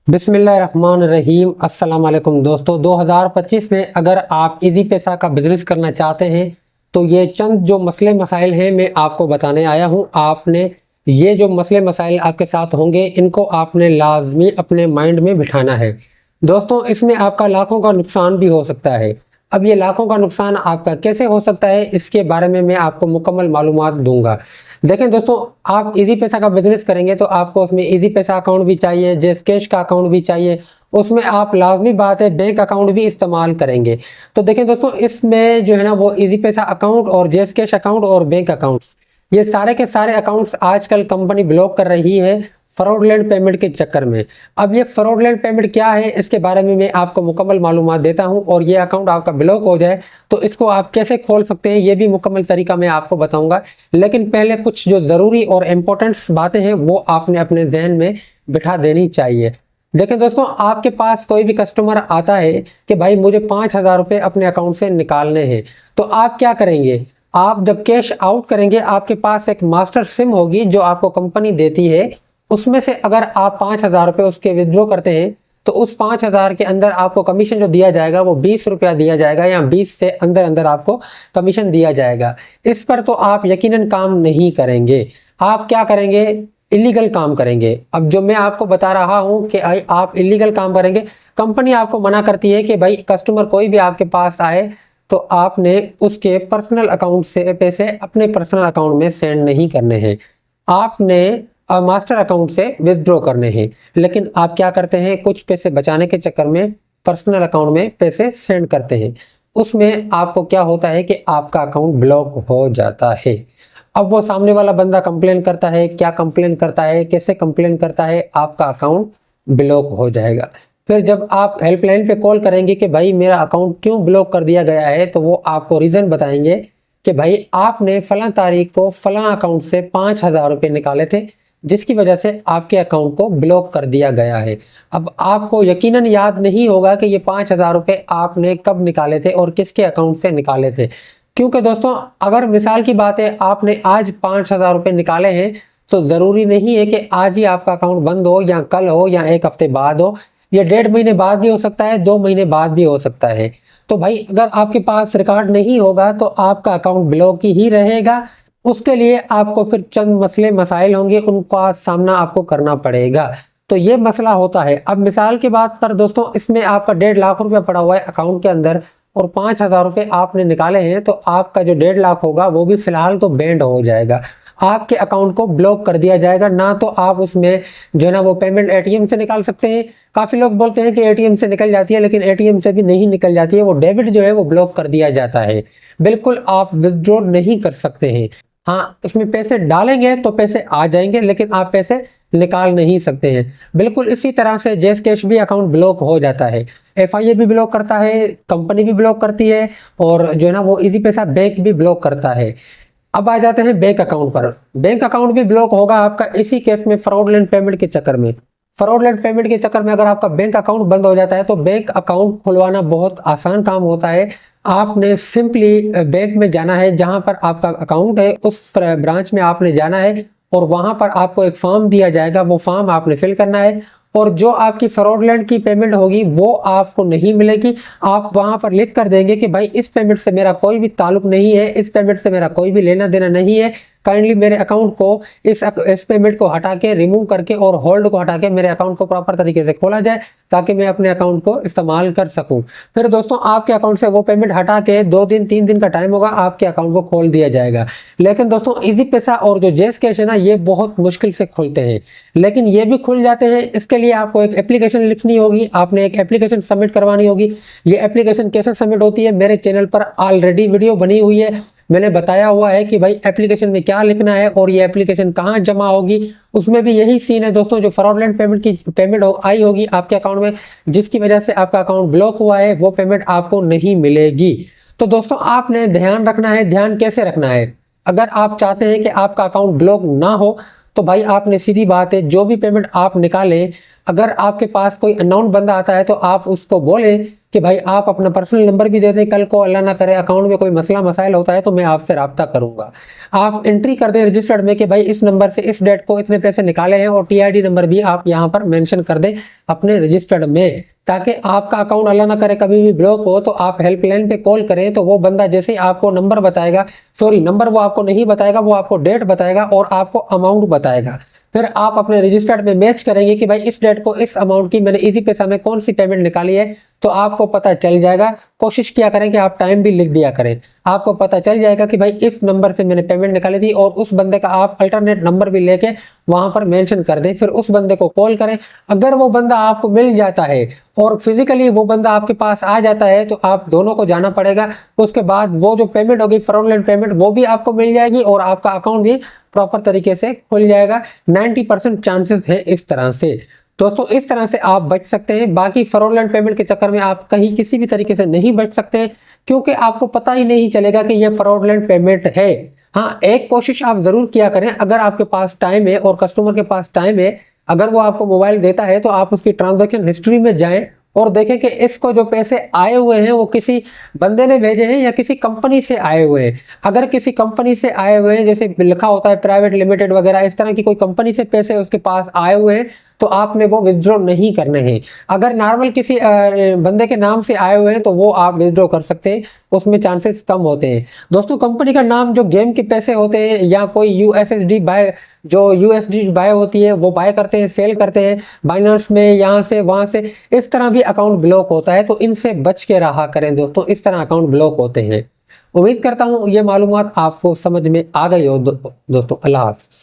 बिस्मिल्लाहिर्रहमानिर्रहीम। अस्सलाम वालेकुम दोस्तों, 2025 में अगर आप इजी पैसा का बिजनेस करना चाहते हैं तो ये चंद जो मसले मसाइल हैं मैं आपको बताने आया हूँ। आपने ये जो मसले मसाइल आपके साथ होंगे इनको आपने लाजमी अपने माइंड में बिठाना है। दोस्तों, इसमें आपका लाखों का नुकसान भी हो सकता है। अब ये लाखों का नुकसान आपका कैसे हो सकता है इसके बारे में मैं आपको मुकम्मल मालूमात दूंगा। देखें दोस्तों, आप इजी पैसा का बिजनेस करेंगे तो आपको उसमें इजी पैसा अकाउंट भी चाहिए, जेस कैश का अकाउंट भी चाहिए, उसमें आप लाजमी बात है बैंक अकाउंट भी इस्तेमाल करेंगे। तो देखें दोस्तों, इसमें जो है ना वो इजी पैसा अकाउंट और जेस कैश अकाउंट और बैंक अकाउंट्स, ये सारे के सारे अकाउंट्स आजकल कंपनी ब्लॉक कर रही है फ्रॉडलेंट पेमेंट के चक्कर में। अब ये फ्रॉडलेंट पेमेंट क्या है इसके बारे में मैं आपको मुकम्मल मालूमात देता हूं, और ये अकाउंट आपका ब्लॉक हो जाए तो इसको आप कैसे खोल सकते हैं ये भी मुकम्मल तरीका मैं आपको बताऊंगा। लेकिन पहले कुछ जो ज़रूरी और इम्पोर्टेंट्स बातें हैं वो आपने अपने जहन में बिठा देनी चाहिए। देखिए दोस्तों, आपके पास कोई भी कस्टमर आता है कि भाई मुझे 5,000 रुपये अपने अकाउंट से निकालने हैं, तो आप क्या करेंगे? आप जब कैश आउट करेंगे आपके पास एक मास्टर सिम होगी जो आपको कंपनी देती है। उसमें से अगर आप 5,000 रुपये उसके विड्रॉ करते हैं तो उस 5,000 के अंदर आपको कमीशन जो दिया जाएगा वो 20 रुपया दिया जाएगा, या 20 से अंदर अंदर आपको कमीशन दिया जाएगा। इस पर तो आप यकीनन काम नहीं करेंगे। आप क्या करेंगे? इलीगल काम करेंगे। अब जो मैं आपको बता रहा हूँ कि आप इलीगल काम करेंगे, कंपनी आपको मना करती है कि भाई कस्टमर कोई भी आपके पास आए तो आपने उसके पर्सनल अकाउंट से पैसे अपने पर्सनल अकाउंट में सेंड नहीं करने हैं, आपने मास्टर अकाउंट से विदड्रॉ करने हैं। लेकिन आप क्या करते हैं? कुछ पैसे बचाने के चक्कर में पर्सनल अकाउंट में पैसे सेंड करते हैं। उसमें आपको क्या होता है कि आपका अकाउंट ब्लॉक हो जाता है। अब वो सामने वाला बंदा कंप्लेन करता है, क्या कंप्लेन करता है, कैसे कंप्लेन करता है? आपका अकाउंट ब्लॉक हो जाएगा। फिर जब आप हेल्पलाइन पे कॉल करेंगे कि भाई मेरा अकाउंट क्यों ब्लॉक कर दिया गया है, तो वो आपको रीज़न बताएंगे कि भाई आपने फलां तारीख को फलां अकाउंट से 5,000 रुपये निकाले थे जिसकी वजह से आपके अकाउंट को ब्लॉक कर दिया गया है। अब आपको यकीनन याद नहीं होगा कि ये 5,000 रुपये आपने कब निकाले थे और किसके अकाउंट से निकाले थे। क्योंकि दोस्तों, अगर मिसाल की बात है आपने आज 5,000 रुपये निकाले हैं तो ज़रूरी नहीं है कि आज ही आपका अकाउंट बंद हो, या कल हो, या एक हफ्ते बाद हो, या 1.5 महीने बाद भी हो सकता है, 2 महीने बाद भी हो सकता है। तो भाई अगर आपके पास रिकॉर्ड नहीं होगा तो आपका अकाउंट ब्लॉक ही रहेगा। उसके लिए आपको फिर चंद मसले मसाइल होंगे, उनका सामना आपको करना पड़ेगा। तो ये मसला होता है। अब मिसाल की बात पर दोस्तों, इसमें आपका 1.5 लाख रुपया पड़ा हुआ है अकाउंट के अंदर और 5,000 रुपये आपने निकाले हैं, तो आपका जो 1.5 लाख होगा वो भी फिलहाल तो बैंड हो जाएगा, आपके अकाउंट को ब्लॉक कर दिया जाएगा। ना तो आप उसमें जो है ना वो पेमेंट एटीएम से निकाल सकते हैं। काफ़ी लोग बोलते हैं कि एटीएम से निकल जाती है, लेकिन एटीएम से भी नहीं निकल जाती है, वो डेबिट जो है वो ब्लॉक कर दिया जाता है। बिल्कुल आप विथड्रॉ नहीं कर सकते हैं। हाँ, इसमें पैसे डालेंगे तो पैसे आ जाएंगे, लेकिन आप पैसे निकाल नहीं सकते हैं। बिल्कुल इसी तरह से जेस कैश भी अकाउंट ब्लॉक हो जाता है, एफआईए भी ब्लॉक करता है, कंपनी भी ब्लॉक करती है, और जो है ना वो इजी पैसा बैंक भी ब्लॉक करता है। अब आ जाते हैं बैंक अकाउंट पर। बैंक अकाउंट भी ब्लॉक होगा आपका इसी केस में, फ्रॉडलेंट पेमेंट के चक्कर में। फ्रॉडलेंट पेमेंट के चक्कर में अगर आपका बैंक अकाउंट बंद हो जाता है तो बैंक अकाउंट खुलवाना बहुत आसान काम होता है। आपने सिंपली बैंक में जाना है, जहां पर आपका अकाउंट है उस ब्रांच में आपने जाना है, और वहां पर आपको एक फॉर्म दिया जाएगा, वो फॉर्म आपने फिल करना है, और जो आपकी फ्रॉडलेंट की पेमेंट होगी वो आपको नहीं मिलेगी। आप वहां पर लिख कर देंगे कि भाई इस पेमेंट से मेरा कोई भी ताल्लुक नहीं है, इस पेमेंट से मेरा कोई भी लेना देना नहीं है, काइंडली मेरे अकाउंट को इस पेमेंट को हटा के, रिमूव करके और होल्ड को हटा के मेरे अकाउंट को प्रॉपर तरीके से खोला जाए ताकि मैं अपने अकाउंट को इस्तेमाल कर सकूं। फिर दोस्तों, आपके अकाउंट से वो पेमेंट हटा के 2 दिन 3 दिन का टाइम होगा, आपके अकाउंट को खोल दिया जाएगा। लेकिन दोस्तों, इजी पैसा और जो जेस कैश है ना, ये बहुत मुश्किल से खुलते हैं, लेकिन ये भी खुल जाते हैं। इसके लिए आपको एक एप्लीकेशन लिखनी होगी, आपने एक एप्लीकेशन सबमिट करवानी होगी। ये एप्लीकेशन कैसे सबमिट होती है, मेरे चैनल पर ऑलरेडी वीडियो बनी हुई है, मैंने बताया हुआ है कि भाई एप्लीकेशन में क्या लिखना है और ये एप्लीकेशन कहाँ जमा होगी। उसमें भी यही सीन है दोस्तों, जो फ्रॉडलेंट पेमेंट की पेमेंट आई होगी आपके अकाउंट में, जिसकी वजह से आपका अकाउंट ब्लॉक हुआ है, वो पेमेंट आपको नहीं मिलेगी। तो दोस्तों, आपने ध्यान रखना है। ध्यान कैसे रखना है? अगर आप चाहते हैं कि आपका अकाउंट ब्लॉक ना हो तो भाई आपने सीधी बात है, जो भी पेमेंट आप निकालें अगर आपके पास कोई अननोन बंदा आता है तो आप उसको बोले कि भाई आप अपना पर्सनल नंबर भी दे दें, कल को अल्लाह ना करे अकाउंट में कोई मसला मसाइल होता है तो मैं आपसे रब्ता करूंगा। आप एंट्री कर दें रजिस्टर्ड में कि भाई इस नंबर से इस डेट को इतने पैसे निकाले हैं, और टीआईडी नंबर भी आप यहाँ पर मेंशन कर दें अपने रजिस्टर्ड में, ताकि आपका अकाउंट अल्लाह ना करे कभी भी ब्लॉक हो तो आप हेल्पलाइन पे कॉल करें तो वो बंदा जैसे ही आपको नंबर बताएगा, सॉरी नंबर वो आपको नहीं बताएगा, वो आपको डेट बताएगा और आपको अमाउंट बताएगा। फिर आप अपने रजिस्टर्ड में मैच करेंगे कि भाई इस डेट को इस अमाउंट की मैंने इजी पैसा में कौन सी पेमेंट निकाली है, तो आपको पता चल जाएगा। कोशिश किया करें कि आप टाइम भी लिख दिया करें, आपको पता चल जाएगा कि भाई इस नंबर से मैंने पेमेंट निकाली थी, और उस बंदे का आप अल्टरनेट नंबर भी लेके वहां पर मेंशन कर दें। फिर उस बंदे को कॉल करें, अगर वो बंदा आपको मिल जाता है और फिजिकली वो बंदा आपके पास आ जाता है तो आप दोनों को जाना पड़ेगा। उसके बाद वो जो पेमेंट होगी फ्रॉडलेंट पेमेंट, वो भी आपको मिल जाएगी और आपका अकाउंट भी प्रॉपर तरीके से खुल जाएगा। 90% चांसेस है इस तरह से। दोस्तों इस तरह से आप बच सकते हैं। बाकी फ्रॉडलेंट पेमेंट के चक्कर में आप कहीं किसी भी तरीके से नहीं बच सकते, क्योंकि आपको पता ही नहीं चलेगा कि ये फ्रॉडलेंट पेमेंट है। हाँ, एक कोशिश आप जरूर किया करें, अगर आपके पास टाइम है और कस्टमर के पास टाइम है, अगर वो आपको मोबाइल देता है तो आप उसकी ट्रांजैक्शन हिस्ट्री में जाएं और देखें कि इसको जो पैसे आए हुए हैं वो किसी बंदे ने भेजे हैं या किसी कंपनी से आए हुए हैं। अगर किसी कंपनी से आए हुए हैं, जैसे लिखा होता है प्राइवेट लिमिटेड वगैरह, इस तरह की कोई कंपनी से पैसे उसके पास आए हुए हैं तो आपने वो विथड्रॉ नहीं करने हैं। अगर नॉर्मल किसी बंदे के नाम से आए हुए हैं तो वो आप विथड्रॉ कर सकते हैं, उसमें चांसेस कम होते हैं। दोस्तों कंपनी का नाम जो गेम के पैसे होते हैं या कोई यूएसडी बाय, जो यूएसडी बाय होती है वो बाय करते हैं, सेल करते हैं बाइनेंस में, यहाँ से वहाँ से, इस तरह भी अकाउंट ब्लॉक होता है, तो इनसे बच के रहा करें दोस्तों, इस तरह अकाउंट ब्लॉक होते हैं। उम्मीद करता हूँ ये मालूमात आपको समझ में आ गई हो दोस्तों। अल्लाह हाफिज़।